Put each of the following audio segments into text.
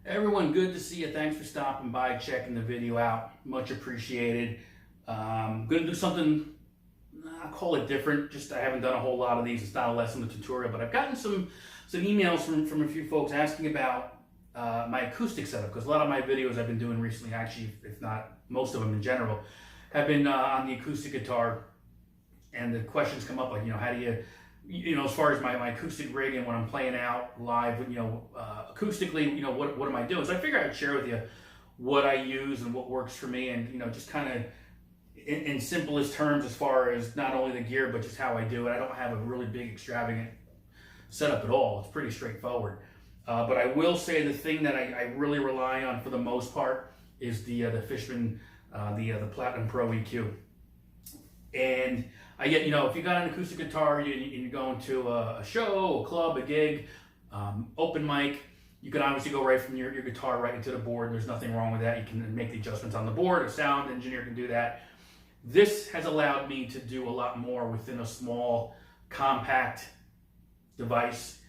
Everyone, good to see you. Thanks for stopping by, checking the video out. Much appreciated. Going to do something, I'll call it different. Just I haven't done a whole lot of these. It's not a lesson tutorial, but I've gotten some emails from a few folks asking about my acoustic setup, because a lot of my videos I've been doing recently, actually, if not most of them in general, have been on the acoustic guitar. And the questions come up like, how do you, as far as my acoustic rig and when I'm playing out live, acoustically, what am I doing? So I figured I'd share with you what I use and what works for me, and just kind of in simplest terms as far as not only the gear but just how I do it. I don't have a really big extravagant setup at all. It's pretty straightforward. But I will say the thing that I really rely on for the most part is the Fishman the Platinum Pro EQ. And I get, if you got an acoustic guitar, you're going to a show, a club, a gig, open mic, you can obviously go right from your guitar right into the board. There's nothing wrong with that. You can make the adjustments on the board. A sound engineer can do that. This has allowed me to do a lot more within a small, compact device,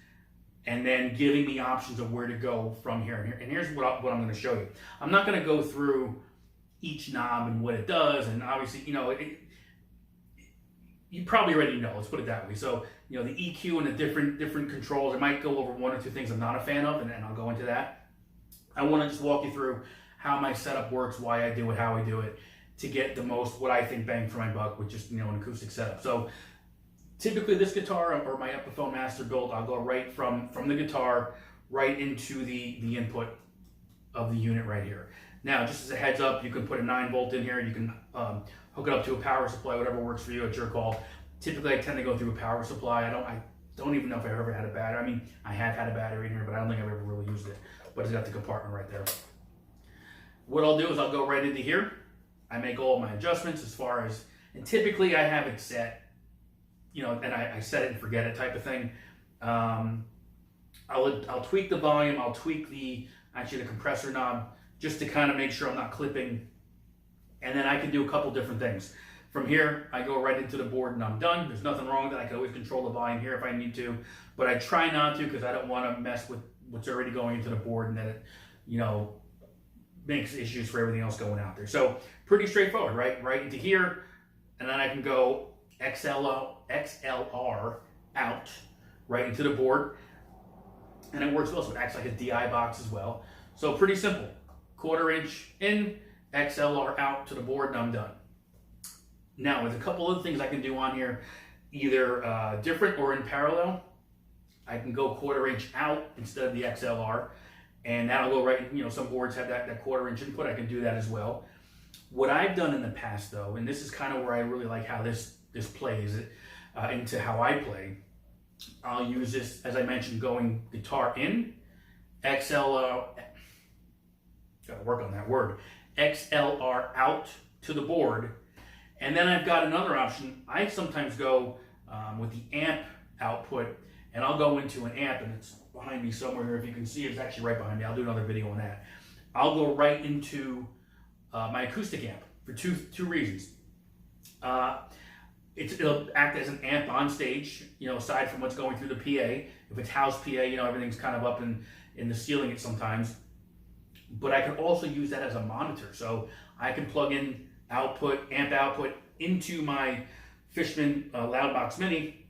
and then giving me options of where to go from here and here. And here's what I'm going to show you. I'm not going to go through each knob and what it does, and obviously, you probably already know, let's put it that way. So, the EQ and the different controls, I might go over one or two things I'm not a fan of, and I'll go into that. I want to just walk you through how my setup works, why I do it, how I do it, to get the most, what I think, bang for my buck with just, an acoustic setup. So, typically this guitar or my Epiphone Master build, I'll go right from the guitar right into the input of the unit right here. Now, just as a heads up, you can put a 9-volt in here. You can hook it up to a power supply, whatever works for you. It's your call. Typically, I tend to go through a power supply. I don't even know if I've ever had a battery. I mean, I have had a battery in here, but I don't think I've ever really used it. But it's got the compartment right there. What I'll do is I'll go right into here. I make all of my adjustments as far as, and typically I have it set, and I set it and forget it type of thing. I'll tweak the volume. I'll tweak the compressor knob, just to kind of make sure I'm not clipping. And then I can do a couple different things. From here, I go right into the board and I'm done. There's nothing wrong with that. I can always control the volume here if I need to, but I try not to, because I don't want to mess with what's already going into the board, and then it, makes issues for everything else going out there. So pretty straightforward, right? Right into here, and then I can go XLR out right into the board, and it works well. So it acts like a DI box as well. So pretty simple. 1/4 inch in, XLR out to the board, and I'm done. Now, with a couple of things I can do on here, either different or in parallel, I can go 1/4 inch out instead of the XLR, and that'll go right, some boards have that 1/4 inch input. I can do that as well. What I've done in the past, though, and this is kind of where I really like how this plays into how I play, I'll use this, as I mentioned, going guitar in, XLR, gotta work on that word, XLR out to the board. And then I've got another option. I sometimes go with the amp output, and I'll go into an amp, and it's behind me somewhere here. If you can see, it's actually right behind me. I'll do another video on that. I'll go right into my acoustic amp for two reasons. It'll act as an amp on stage, aside from what's going through the PA. If it's house PA, everything's kind of up in the ceiling at sometimes. But I can also use that as a monitor. So I can plug in amp output into my Fishman Loudbox Mini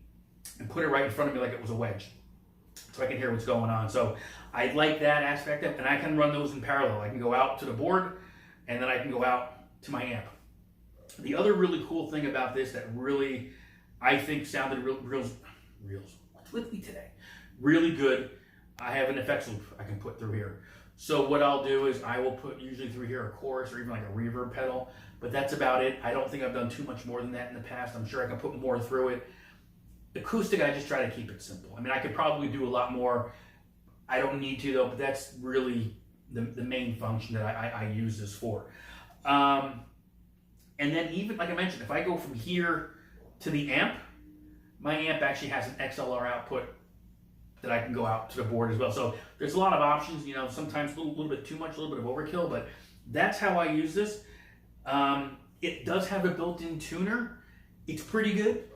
and put it right in front of me like it was a wedge, so I can hear what's going on. So I like that aspect of it, and I can run those in parallel. I can go out to the board, and then I can go out to my amp. The other really cool thing about this that really, I think, sounded what's with me today, really good, I have an effects loop I can put through here. So what I'll do is I will put usually through here a chorus or even like a reverb pedal, but that's about it. I don't think I've done too much more than that in the past. I'm sure I can put more through it. Acoustic, I just try to keep it simple. I mean, I could probably do a lot more. I don't need to, though, but that's really the main function that I use this for. And then even, like I mentioned, if I go from here to the amp, my amp actually has an XLR output that I can go out to the board as well. So there's a lot of options, sometimes a little bit too much, a little bit of overkill, but that's how I use this. It does have a built-in tuner. It's pretty good.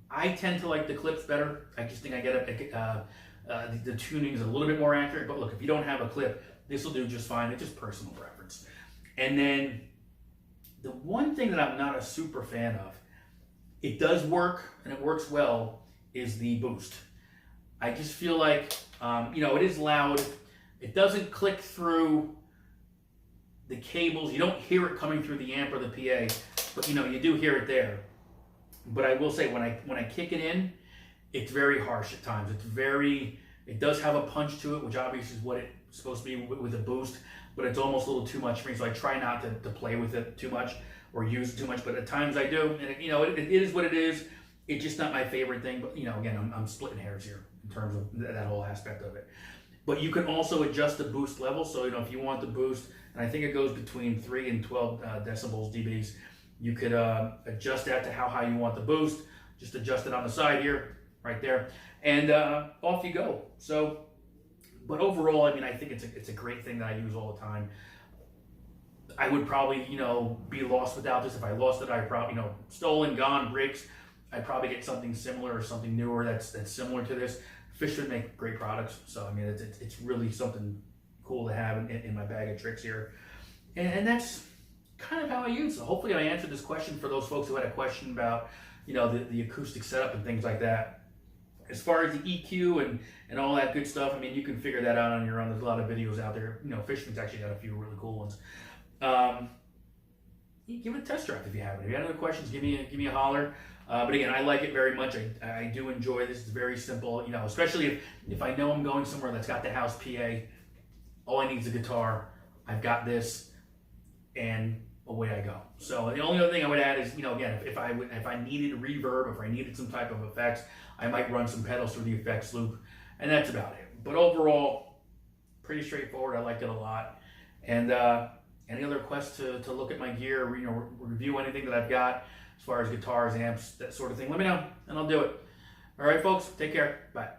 I tend to like the clips better. I just think I get the tuning is a little bit more accurate, but look, if you don't have a clip, this will do just fine. It's just personal preference. And then the one thing that I'm not a super fan of, it does work and it works well, is the boost. I just feel like, it is loud. It doesn't click through the cables. You don't hear it coming through the amp or the PA, but you do hear it there. But I will say when I kick it in, it's very harsh at times. It does have a punch to it, which obviously is what it's supposed to be with a boost, but it's almost a little too much for me. So I try not to play with it too much or use it too much, but at times I do. And it is what it is. It's just not my favorite thing. But again, I'm splitting hairs here in terms of that whole aspect of it. But you can also adjust the boost level. So if you want the boost, and I think it goes between 3 and 12 decibels dBs, you could adjust that to how high you want the boost. Just adjust it on the side here, right there, and off you go. So, but overall, I think it's a great thing that I use all the time. I would probably, be lost without this. If I lost it, I probably, stolen, gone, breaks. I'd probably get something similar or something newer that's similar to this. Fishman make great products, so it's really something cool to have in my bag of tricks here, and that's kind of how I use it. So hopefully I answered this question for those folks who had a question about the acoustic setup and things like that. As far as the EQ and all that good stuff, you can figure that out on your own. There's a lot of videos out there. Fishman's actually got a few really cool ones. Give it a test drive if you haven't. If you have other questions, give me a holler. But again, I like it very much. I do enjoy this. It's very simple, especially if I know I'm going somewhere that's got the house PA. All I need is a guitar. I've got this, and away I go. So the only other thing I would add is, again, if I needed reverb, if I needed some type of effects, I might run some pedals through the effects loop, and that's about it. But overall, pretty straightforward. I like it a lot. And any other requests to look at my gear, review anything that I've got as far as guitars, amps, that sort of thing, let me know, and I'll do it. All right, folks, take care. Bye.